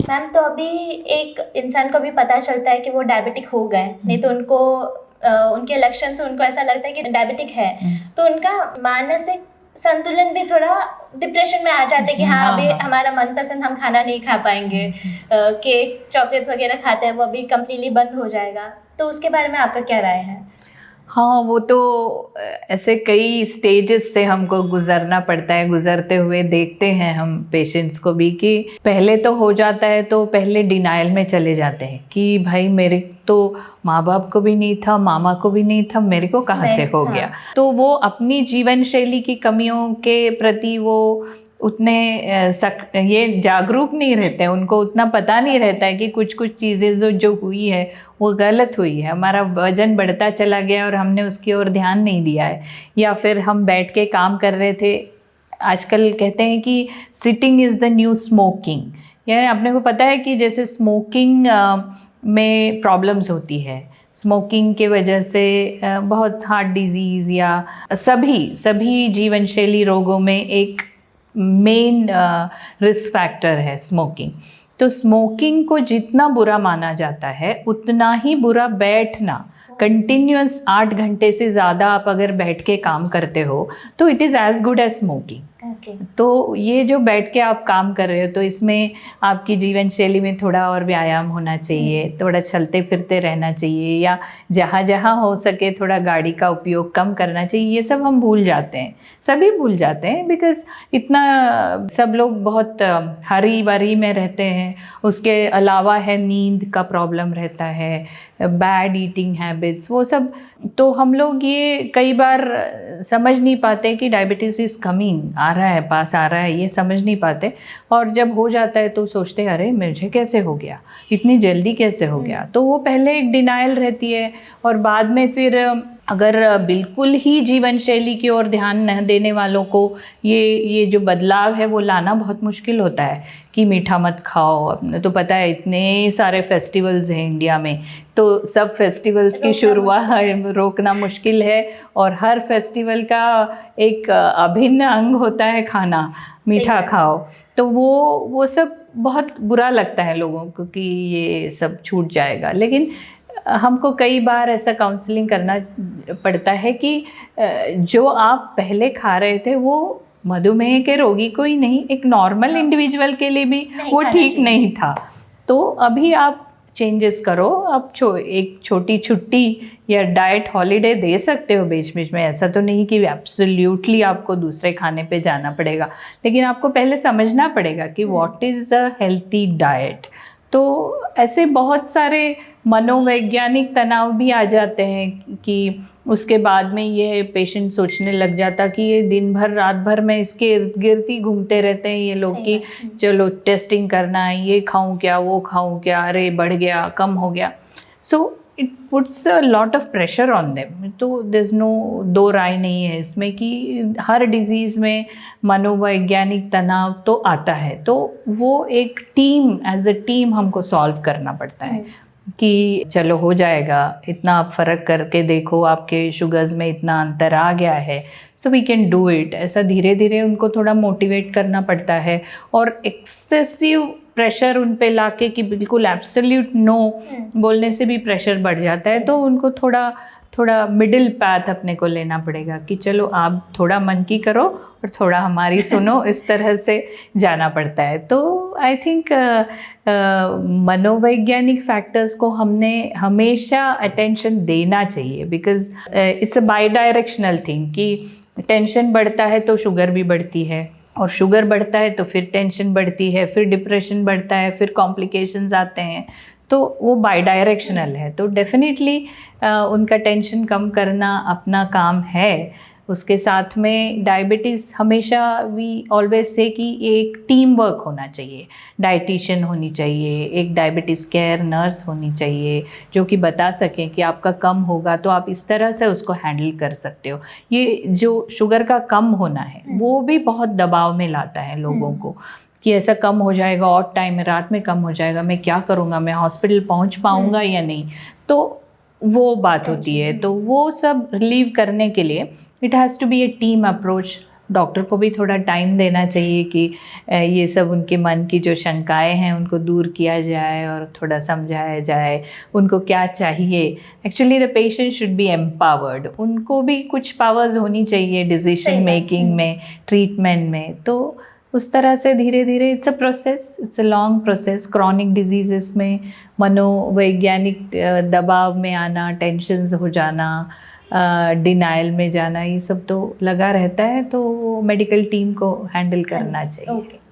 Ma'am तो अभी एक इंसान को भी पता चलता है कि वो डायबिटिक हो गए, नहीं तो उनको उनके लक्षण से उनको ऐसा लगता है कि डायबिटिक है, तो उनका मानसिक संतुलन भी थोड़ा डिप्रेशन में आ जाते हैं कि हाँ अभी हमारा मनपसंद हम खाना नहीं खा पाएंगे, केक चॉकलेट्स वगैरह खाते हैं वो अभी कम्प्लीटली बंद हो जाएगा। तो उसके बारे में आपका क्या राय है? हाँ, वो तो ऐसे कई स्टेजेस से हमको गुजरना पड़ता है, गुजरते हुए देखते हैं हम पेशेंट्स को भी कि पहले तो हो जाता है तो पहले डिनायल में चले जाते हैं कि भाई मेरे तो माँ बाप को भी नहीं था, मामा को भी नहीं था, मेरे को कहाँ से हो गया। तो वो अपनी जीवन शैली की कमियों के प्रति वो उतने ये जागरूक नहीं रहते हैं, उनको उतना पता नहीं रहता है कि कुछ कुछ चीज़ें जो हुई है वो गलत हुई है, हमारा वजन बढ़ता चला गया और हमने उसकी ओर ध्यान नहीं दिया है, या फिर हम बैठ के काम कर रहे थे। आजकल कहते हैं कि sitting is the new smoking, यानी अपने को पता है कि जैसे स्मोकिंग में प्रॉब्लम्स होती है, स्मोकिंग के वजह से बहुत हार्ट डिजीज़ या सभी जीवन शैली रोगों में एक मेन रिस्क फैक्टर है स्मोकिंग। तो स्मोकिंग को जितना बुरा माना जाता है उतना ही बुरा बैठना, कंटिन्यूअस 8 घंटे से ज़्यादा आप अगर बैठ के काम करते हो तो it is as good as smoking. तो ये जो बैठ के आप काम कर रहे हो तो इसमें आपकी जीवन शैली में थोड़ा और व्यायाम होना चाहिए, थोड़ा चलते फिरते रहना चाहिए, या जहाँ जहाँ हो सके थोड़ा गाड़ी का उपयोग कम करना चाहिए। ये सब हम भूल जाते हैं, सभी भूल जाते हैं, बिकॉज़ इतना सब लोग बहुत हरी बरी में रहते हैं। उसके अलावा है नींद का प्रॉब्लम रहता है, बैड ईटिंग हैबिट्स, वो सब। तो हम लोग ये कई बार समझ नहीं पाते कि डायबिटीज़ इज़ कमिंग, आ रहा है, पास आ रहा है, ये समझ नहीं पाते। और जब हो जाता है तो सोचते हैं अरे मुझे कैसे हो गया, इतनी जल्दी कैसे हो गया। तो वो पहले एक डिनायल रहती है, और बाद में फिर अगर बिल्कुल ही जीवन शैली की ओर ध्यान न देने वालों को ये जो बदलाव है वो लाना बहुत मुश्किल होता है कि मीठा मत खाओ। अपने तो पता है इतने सारे फेस्टिवल्स हैं इंडिया में, तो सब फेस्टिवल्स की शुरुआत रोकना मुश्किल है, और हर फेस्टिवल का एक अभिन्न अंग होता है खाना, मीठा खाओ। तो वो सब बहुत बुरा लगता है लोगों को कि ये सब छूट जाएगा। लेकिन हमको कई बार ऐसा काउंसलिंग करना पड़ता है कि जो आप पहले खा रहे थे वो मधुमेह के रोगी को ही नहीं, एक नॉर्मल इंडिविजुअल के लिए भी वो ठीक नहीं था। तो अभी आप चेंजेस करो, आप एक छोटी छुट्टी या डाइट हॉलीडे दे सकते हो बीच बीच में। ऐसा तो नहीं कि एब्सोल्युटली आपको दूसरे खाने पे जाना पड़ेगा, लेकिन आपको पहले समझना पड़ेगा कि what is a healthy diet. तो ऐसे बहुत सारे मनोवैज्ञानिक तनाव भी आ जाते हैं कि उसके बाद में ये पेशेंट सोचने लग जाता कि ये दिन भर रात भर में इसके इर्द गिर्द ही घूमते रहते हैं ये लोग कि चलो टेस्टिंग करना है, ये खाऊं क्या, वो खाऊं क्या, अरे बढ़ गया, कम हो गया। So it puts a lot of pressure on them. तो देयर इज़ नो दो राय नहीं है इसमें कि हर डिजीज़ में मनोवैज्ञानिक तनाव तो आता है। तो वो एक टीम, एज अ टीम हमको सॉल्व करना पड़ता है कि चलो हो जाएगा, इतना आप फ़र्क करके देखो, आपके शुगर्स में इतना अंतर आ गया है, so we can do it. ऐसा धीरे धीरे उनको थोड़ा मोटिवेट करना पड़ता है, और एक्सेसिव प्रेशर उन पे लाके कि बिल्कुल एब्सोल्यूट नो बोलने से भी प्रेशर बढ़ जाता है। तो उनको थोड़ा मिडिल पाथ अपने को लेना पड़ेगा कि चलो आप थोड़ा मन की करो और थोड़ा हमारी सुनो, इस तरह से जाना पड़ता है। तो आई थिंक मनोवैज्ञानिक फैक्टर्स को हमने हमेशा अटेंशन देना चाहिए, because it's a by directional thing कि टेंशन बढ़ता है तो शुगर भी बढ़ती है, और शुगर बढ़ता है तो फिर टेंशन बढ़ती है, फिर डिप्रेशन बढ़ता है, फिर कॉम्प्लिकेशंस आते हैं। तो वो बाई डायरेक्शनल है। तो डेफिनेटली उनका टेंशन कम करना अपना काम है। उसके साथ में डायबिटीज़ हमेशा वी ऑलवेज से कि एक टीम वर्क होना चाहिए, डाइटिशियन होनी चाहिए, एक डायबिटीज़ केयर नर्स होनी चाहिए जो कि बता सकें कि आपका कम होगा तो आप इस तरह से उसको हैंडल कर सकते हो। ये जो शुगर का कम होना है वो भी बहुत दबाव में लाता है लोगों को कि ऐसा कम हो जाएगा, और टाइम में रात में कम हो जाएगा, मैं क्या करूँगा, मैं हॉस्पिटल पहुँच पाऊँगा या नहीं। तो वो बात होती है। तो वो सब रिलीव करने के लिए it has to be a team approach. Doctor को भी थोड़ा टाइम देना चाहिए कि ये सब उनके मन की जो शंकाएं हैं उनको दूर किया जाए और थोड़ा समझाया जाए उनको क्या चाहिए। Actually the patient should be empowered, उनको भी कुछ पावर्स होनी चाहिए डिसीजन सही बात। मेकिंग में, ट्रीटमेंट में। तो उस तरह से धीरे धीरे it's a process, it's a long process. Chronic diseases में मनोवैज्ञानिक दबाव में आना, टेंशन्स हो जाना, डिनाइल में जाना, ये सब तो लगा रहता है, तो मेडिकल टीम को हैंडल करना चाहिए। ओके।